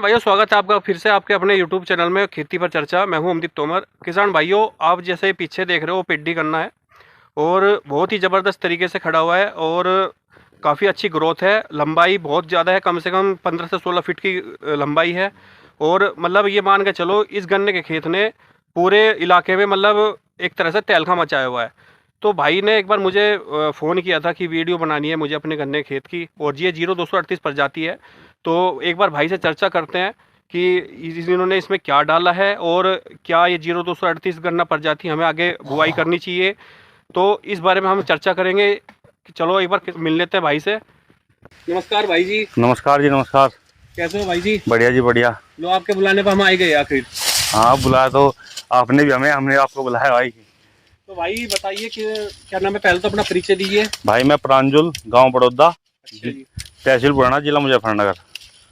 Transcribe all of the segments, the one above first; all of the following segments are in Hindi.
भाइयों, स्वागत है आपका फिर से आपके अपने YouTube चैनल में खेती पर चर्चा। मैं हूं अमदीप तोमर। किसान भाइयों, आप जैसे पीछे देख रहे हो पेडी करना है और बहुत ही ज़बरदस्त तरीके से खड़ा हुआ है और काफ़ी अच्छी ग्रोथ है। लंबाई बहुत ज़्यादा है, कम से कम 15 से 16 फीट की लंबाई है। और मतलब ये मान के चलो, इस गन्ने के खेत ने पूरे इलाके में मतलब एक तरह से तहलका मचाया हुआ है। तो भाई ने एक बार मुझे फ़ोन किया था कि वीडियो बनानी है मुझे अपने गन्ने खेत की, और ये 0238 प्रजाति है। तो एक बार भाई से चर्चा करते हैं कि इन्होंने इसमें क्या डाला है और क्या ये 0238 गन्ना प्रजाति हमें आगे बुआई करनी चाहिए। तो इस बारे में हम चर्चा करेंगे। चलो एक बार मिल लेते हैं भाई से। नमस्कार भाई जी। नमस्कार जी, नमस्कार। कैसे हो भाई जी? बढ़िया जी, बढ़िया। लो, आपके बुलाने पर हम आए गए आखिर। हाँ, बुलाया तो आपने भी हमें, हमने आपको बुलाया भाई। तो भाई बताइए कि क्या नाम है, पहले तो अपना परिचय दीजिए। भाई मैं प्रांजुल, गांव बड़ौदा, अच्छा जी। तहसील पुराना, जिला मुजफ्फरनगर।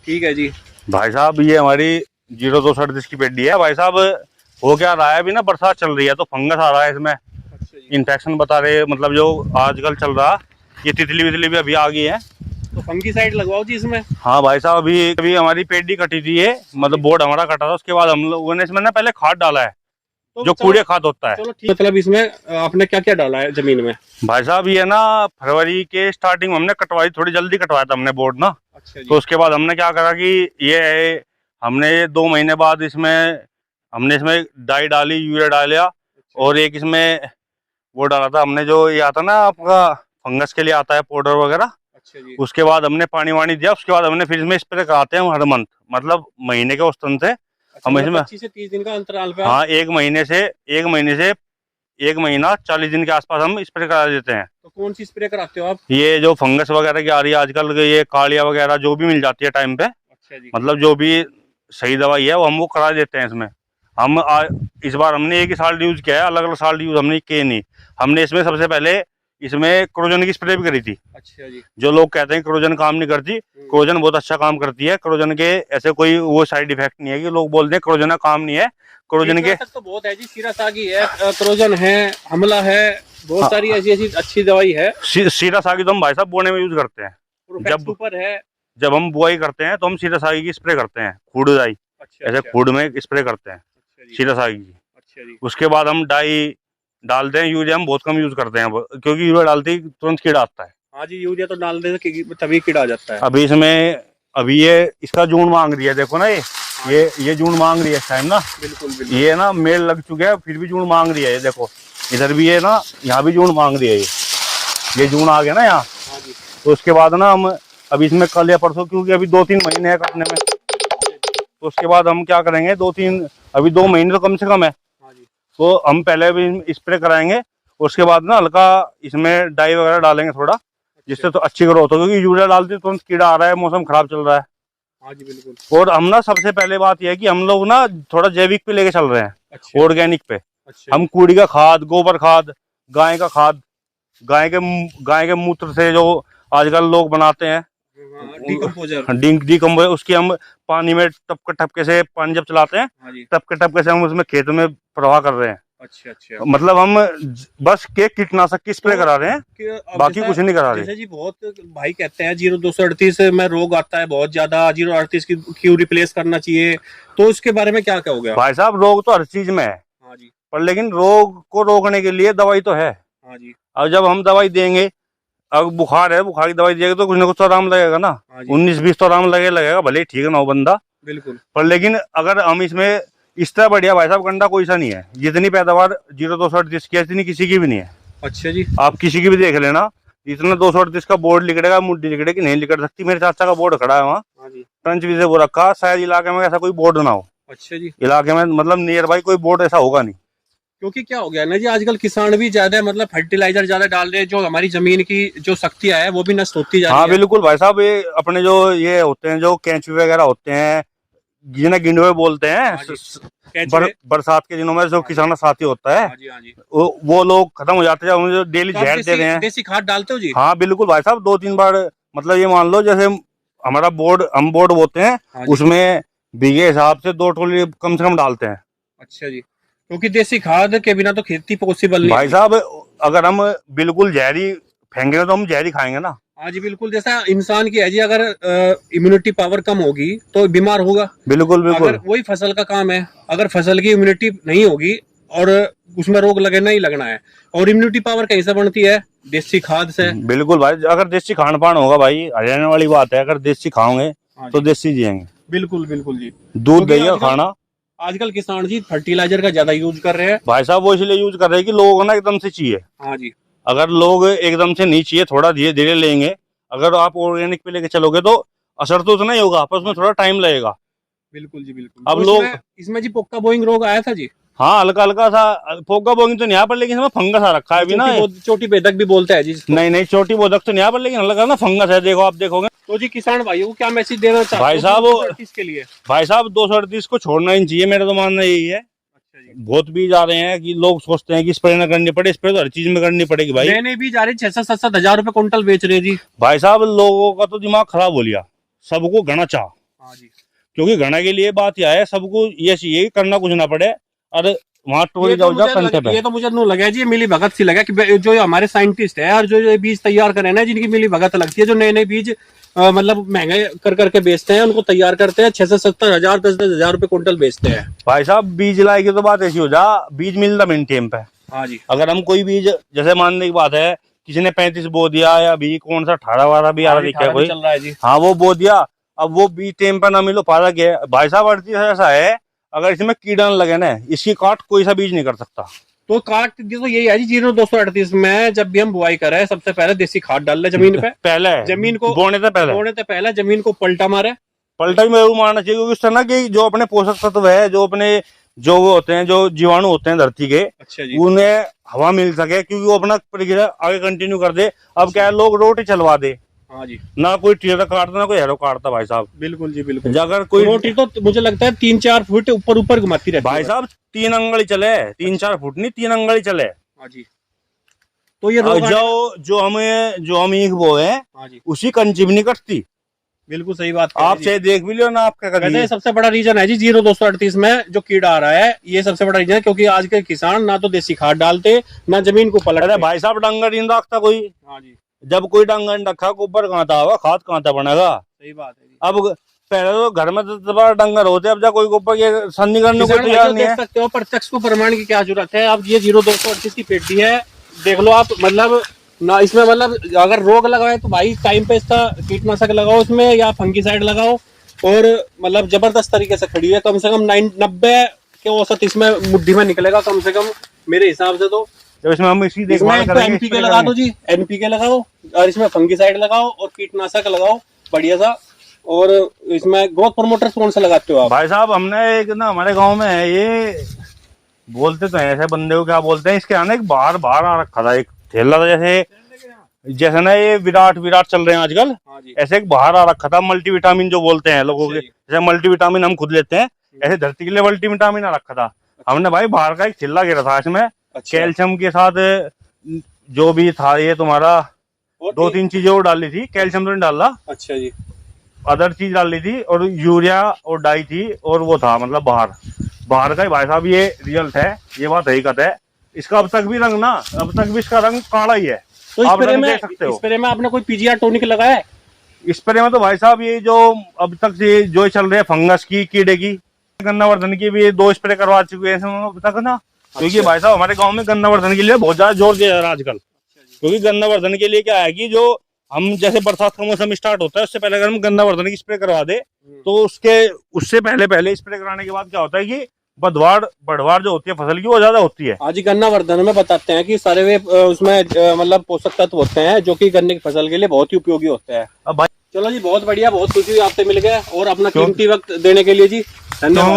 ठीक है जी। भाई साहब, ये हमारी 0238 की पेडी है। भाई साहब, हो क्या रहा है, अभी ना बरसात चल रही है तो फंगस आ रहा है इसमें। अच्छा जी। इन्फेक्शन बता रहे, मतलब जो आजकल चल रहा, ये तितली वितली भी अभी आ गई है। तो फंगीसाइड लगवाओ जी इसमें। हाँ भाई साहब, अभी हमारी पेडी कटी थी, ये मतलब बोर्ड हमारा कटा था। उसके बाद हम लोगों ने इसमें ना पहले खाद डाला है, तो जो कूड़े खाद होता है। चलो ठीक। मतलब इसमें आपने क्या क्या डाला है जमीन में? भाई साहब, ये ना फरवरी के स्टार्टिंग में हमने कटवाई, थोड़ी जल्दी कटवाया था हमने बोर्ड ना। अच्छा जी। तो उसके बाद हमने क्या करा कि हमने 2 महीने बाद हमने इसमें डाई डाली, यूरिया डाला। और एक इसमें वो डाला था हमने, जो ये आता ना आपका फंगस के लिए आता है पाउडर वगैरह। अच्छा जी। उसके बाद हमने पानी वानी दिया। उसके बाद हमने फिर इसमें स्प्रे कराते हैं हर मंथ, मतलब महीने के औसतन से। अच्छा, हम मतलब इसमें 25 से 30 दिन का अंतराल पे हाँ, एक महीना 40 दिन के आसपास हम स्प्रे करा देते हैं। तो कौन सी स्प्रे कराते हो आप? ये जो फंगस वगैरह की आ रही है आजकल, ये कालिया वगैरह जो भी मिल जाती है टाइम पे, अच्छा जी। मतलब जो भी सही दवाई है वो हम करा देते हैं इसमें। इस बार हमने एक ही साल यूज किया है, अलग अलग साल यूज हमने किए नहीं। हमने इसमें सबसे पहले इसमें क्रोजन की स्प्रे भी करी थी। अच्छा जी। जो लोग कहते हैं क्रोजन काम नहीं करती, क्रोजन बहुत अच्छा काम करती है। क्रोजन के ऐसे कोई वो साइड इफेक्ट नहीं है कि लोग बोलते हैं क्रोजन का काम नहीं है। क्रोजन के तो बहुत है जी, सीरासागी है, क्रोजन है, हमला है, बहुत हाँ, सारी ऐसी ऐसी अच्छी दवाई है। सीरा सागी तो हम भाई साहब बोने में यूज करते हैं। प्रोफेक्स सुपर है। जब हम बुआई करते हैं तो हम सीरा सागी की स्प्रे करते हैं, खूड डाई। अच्छा ऐसे अच्छा। खूड में स्प्रे करते हैं अच्छा जी। सीरा सागी की। अच्छा जी। उसके बाद हम डाई डालते हैं। यूरिया हम बहुत कम यूज करते हैं अब, क्योंकि यूरिया डालते ही तुरंत कीड़ा आता है। हाँ जी, यूरिया तो डाल दे तभी कीड़ा आ जाता है। अभी ये इसका जून मांग रही है, देखो ना। ये जून मांग रही है इस टाइम ना। बिल्कुल बिल्कुल। ये ना मेल लग चुके हैं, फिर भी जून मांग रही है। ये देखो, इधर भी है ना, यहाँ भी जून मांग रही है। ये जून आ गया ना यहाँ। हाँ जी। तो उसके बाद ना हम अभी इसमें कल या परसों, क्योंकि अभी 2-3 महीने हैं कटने में, तो उसके बाद हम क्या करेंगे, अभी 2 महीने तो कम से कम है। हाँ जी। तो हम पहले भी स्प्रे कराएंगे। उसके बाद ना हल्का इसमें डाई वगैरह डालेंगे थोड़ा, जिससे तो अच्छी ग्रोथ हो, क्योंकि यूरिया डालते तुरंत कीड़ा आ रहा है, मौसम खराब चल रहा है। हाँ जी बिल्कुल। और हम ना सबसे पहले बात यह है कि हम लोग ना थोड़ा जैविक पे लेके चल रहे हैं। अच्छा। ऑर्गेनिक पे। अच्छा। हम कूड़ी का खाद, गोबर खाद, गाय का खाद, गाय के मूत्र से जो आजकल लोग बनाते हैं डिकम्पोजर। डिकम्पोजर, उसकी हम पानी में टपके टपके से, पानी जब चलाते हैं हाँ जी। टपके टपके से हम उसमें खेत में प्रवाह कर रहे हैं। अच्छा अच्छा। मतलब हम बस के कीटनाशक की स्प्रे करा रहे हैं, बाकी कुछ नहीं करा रहे। जैसे जी बहुत भाई कहते हैं 0238 में रोग आता है बहुत ज्यादा, 038 की क्यों रिप्लेस करना चाहिए, तो उसके बारे में क्या कहोगे आप? भाई साहब, रोग तो हर चीज में है। हाँ जी। पर लेकिन रोग को रोकने के लिए दवाई तो है। हाँ जी। अब जब हम दवाई देंगे, अब बुखार है, बुखार की दवाई देंगे तो कुछ ना कुछ तो आराम लगेगा ना। हाँ जी। 19-20 तो आराम लगेगा, भले ही ठीक ना हो बंदा। बिल्कुल। पर लेकिन अगर हम इसमें इस तरह बढ़िया भाई साहब गंडा कोई सा नहीं है। जितनी पैदावार 0238 की है, इतनी किसी की भी नहीं है। अच्छा जी। आप किसी की भी देख लेना, इतना 238 का बोर्ड लिखड़ेगा, मुड्डी लिखड़ेगी, नहीं लिखड़ सकती। मेरे चाचा का बोर्ड खड़ा है वहाँ, हाँ जी। टंच भी से वो रखा, शायद इलाके में ऐसा कोई बोर्ड ना हो। अच्छा जी। इलाके में मतलब नियर बाई कोई बोर्ड ऐसा होगा नहीं। क्योंकि क्या हो गया ना जी, आजकल किसान भी ज्यादा मतलब फर्टिलाइजर ज्यादा डाल रहे हैं, जो हमारी जमीन की जो शक्तियां है वो भी नष्ट होती जा रही हाँ है। बिल्कुल भाई साहब, ये अपने जो ये होते हैं, जो कैंचुए वगैरह होते हैं, जिन्हें गिंडवे बोलते हैं, हाँ जी। बरसात के दिनों में जो किसान साथी होता है, हाँ जी। हाँ जी। वो लोग खत्म हो जाते हैं, उन्हें डेली तो आप जहर दे रहे हैं। देसी खाद डालते हो जी? हाँ बिल्कुल भाई साहब, 2-3 बार। मतलब ये मान लो, जैसे हमारा हम बोर्ड बोते हैं, हाँ जी। उसमें बीघे हिसाब से 2 ट्रॉली कम से कम डालते हैं। अच्छा जी। क्योंकि देसी खाद के बिना तो खेती पॉसिबल नहीं भाई है। साहब, अगर हम बिल्कुल जहरी फेंकेंगे तो हम जहरी खाएंगे ना। हाँ जी बिल्कुल, जैसा इंसान की है जी, अगर इम्यूनिटी पावर कम होगी तो बीमार होगा। बिल्कुल बिल्कुल अगर वही फसल का काम है, अगर फसल की इम्यूनिटी नहीं होगी और उसमें रोग लगना ही लगना है, और इम्यूनिटी पावर कहीं से बनती है? देसी खाद से। बिल्कुल भाई, अगर देसी खान पान होगा भाई, हरियाणा वाली बात है, अगर देसी खाओगे हाँ तो जी देसी जिएंगे। बिल्कुल बिल्कुल जी। दूध क्योंकि दही का खाना आजकल किसान जी फर्टिलाइजर का ज्यादा यूज कर रहे हैं। भाई साहब वो इसलिए यूज कर रहे हैं कि लोगों को ना एकदम से चाहिए। हाँ जी अगर लोग एकदम से नहीं चाहिए, थोड़ा धीरे धीरे लेंगे, अगर आप ऑर्गेनिक पे लेके चलोगे तो असर तो उतना ही होगा, पर उसमें थोड़ा टाइम लगेगा। बिल्कुल जी बिल्कुल। अब तो लोग इसमें जी पोक्का बोइंग रोग आया था जी। हाँ, हल्का हल्का सा फोगा बोंगी तो नहीं यहाँ पर, लेकिन इसमें फंगस आ रखा है अभी ना। चोटी बेधक भी बोलते हैं जी जिसको। नहीं नहीं, छोटी बोधक तो नहीं यहाँ पर, लेकिन हल्का ना फंगस है, देखो आप देखोगे। तो जी किसान भाइयों को क्या मैसेज देना चाहते भाई हो साहब, इसके लिए? भाई साहब 238 को छोड़ना ही चाहिए, मेरा तो मानना यही है। अच्छा जी। बहुत बीज आ रहे हैं कि लोग सोचते हैं कि स्प्रे ना करनी पड़े, स्प्रे तो हर चीज में करनी पड़ेगी भाई। नए बीज आ रहे 600-700 हजार रुपए कुंटल बेच रहे जी। भाई साहब लोगों का तो दिमाग खराब हो लिया, सबको घना चाह। हाँ जी। क्योंकि घना के लिए बात यह है, सबको ये चाहिए कि करना कुछ ना पड़े, और वहां टोरी जाओ कंटे पे। ये तो मुझे नू लगा जी, मिली भगत सी लगा कि जो हमारे साइंटिस्ट है और जो ये बीज तैयार करे ना, जिनकी मिली भगत लगती है, जो नए नए बीज मतलब महंगे कर करके बेचते हैं, उनको तैयार करते हैं, 670 हजार 10-10 हजार रुपए कुंटल बेचते हैं। भाई साहब बीज लाए की तो बात ऐसी हो जा, बीज मिलता मेन टाइम पे। हाँ जी। अगर हम कोई बीज, जैसे मानने की बात है, किसी ने 35 बो दिया, या अभी कौन सा 18 भी आ रहा है कोई, चल रहा है जी। हाँ वो बो दिया, अब वो बीज टाइम पे ना मिलो, फायदा क्या है भाई साहब? हर चीज ऐसा है, अगर इसमें कीड़ा न लगे ना, इसकी काट कोई सा बीज नहीं कर सकता। तो काट तो यही है जी, 0238 में जब भी हम बुआई करें, सबसे पहले देसी खाद डाल ले जमीन पे। पहले जमीन को बोने से पहले जमीन को पलटा मारे। पलटा भी जरूर मारना चाहिए, क्योंकि उससे ना कि जो अपने पोषक तत्व है, जो अपने जो वो होते हैं, जो जीवाणु होते हैं धरती के, अच्छा जी। उन्हें हवा मिल सके, क्योंकि वो अपना प्रक्रिया आगे कंटिन्यू कर दे। अब क्या है, लोग रोटी चलवा दे, हाँ जी। ना कोई टीरा काटता ना कोई हेरो काटता भाई साहब। बिल्कुल जी बिल्कुल। अगर कोई रोटी तो मुझे लगता है 3-4 फुट ऊपर ऊपर घुमाती रहती है भाई साहब 3 अंगली चले, 3-4 फुट नहीं, 3 अंगली चले। हाँ जी। तो ये जो हम ईख वो है, हाँ जी उसी कंची भी नहीं कटती। बिल्कुल सही बात आप चाहे देख भी लियो ना, आपका वैसे सबसे बड़ा रीजन है जी 0238 में जो कीड़ा आ रहा है, ये सबसे बड़ा रीजन है, क्योंकि आज के किसान ना तो देसी खाद डालते, ना जमीन को पलटते। भाई साहब डंगर नहीं रखता कोई। हाँ जी। जब कोई डंगर नहीं रखा, ऊपर कहाँ था होगा, खाद कहाँ था बनेगा। सही बात है जी। अब पहले तो घर में तो डंगर होते, अब जा कोई ऊपर के सन्नी करने को तैयार नहीं है। देख सकते हो, प्रत्यक्ष को प्रमाण की क्या जरूरत है? अब ये 0238 की पेटी है, देख लो आप, मतलब ना इसमें, मतलब अगर रोग लगाए तो भाई टाइम पे इसका कीटनाशक लगाओ इसमें, या फंगीसाइड लगाओ, और मतलब जबरदस्त तरीके से खड़ी है। कम से कम 90 के औसत इसमें मुट्ठी में निकलेगा कम से कम, मेरे हिसाब से। तो जब इसमें हम इसी देखभाल करेंगे, एनपीके लगा दो जी, एनपीके लगाओ, और इसमें फंगीसाइड लगाओ और कीटनाशक लगाओ बढ़िया सा। और इसमें ग्रोथ प्रमोटर कौन सा लगाते हो आप? भाई साहब हमने एक ना, हमारे गांव में है, ये बोलते तो है ऐसे बंदे को, क्या बोलते हैं इसके आने, एक बाहर बाहर आ रखा था, एक थैला था, जैसे ना ये विराट चल रहे हैं आजकल, ऐसे एक बाहर आ रखा था मल्टीविटामिन, जो बोलते हैं लोगों के, जैसे मल्टीविटामिन हम खुद लेते हैं, ऐसे धरती के लिए मल्टीविटामिन आ रखा था। हमने भाई बाहर का एक थैला गिरा था, इसमें कैल्शियम के साथ जो भी था, ये तुम्हारा 2-3 चीजें और डाली थी, कैल्शियम तो नहीं डाला। अच्छा जी। अदर चीज डाल ली थी, और यूरिया और डाई थी, और वो था मतलब बाहर का ही भाई साहब, ये रिजल्ट है, ये बात हकीकत है। इसका अब तक भी रंग ना, अब तक भी इसका रंग काला ही है। तो आप देख सकते हो। स्प्रे में आपने कोई पीजीआर टॉनिक लगाया है? स्प्रे में तो भाई साहब ये जो अब तक से जो चल रहे हैं, फंगस की, कीड़े की, गन्नावर्धन की भी 2 स्प्रे करवा चुके हैं अब तक ना। क्योंकि भाई साहब हमारे गाँव में गन्नावर्धन के लिए बहुत ज्यादा जोर दिया जा रहा है आजकल। क्योंकि गन्नावर्धन के लिए क्या है कि जो हम जैसे बरसात का मौसम स्टार्ट होता है, उससे पहले अगर हम गन्नावर्धन की स्प्रे करवा दे, तो उससे पहले स्प्रे कराने के बाद क्या होता है कि बढ़वार जो होती है फसल की, वो ज्यादा होती है। आज गन्नावर्धन में बताते हैं कि सारे वे उसमें मतलब पोषक तत्व होते हैं, जो कि गन्ने की फसल के लिए बहुत ही उपयोगी होते हैं। अब भाई चलो जी, बहुत बढ़िया, बहुत खुशी हुई आपसे मिल गए, और अपना कीमती वक्त देने के लिए जी धन्यवाद।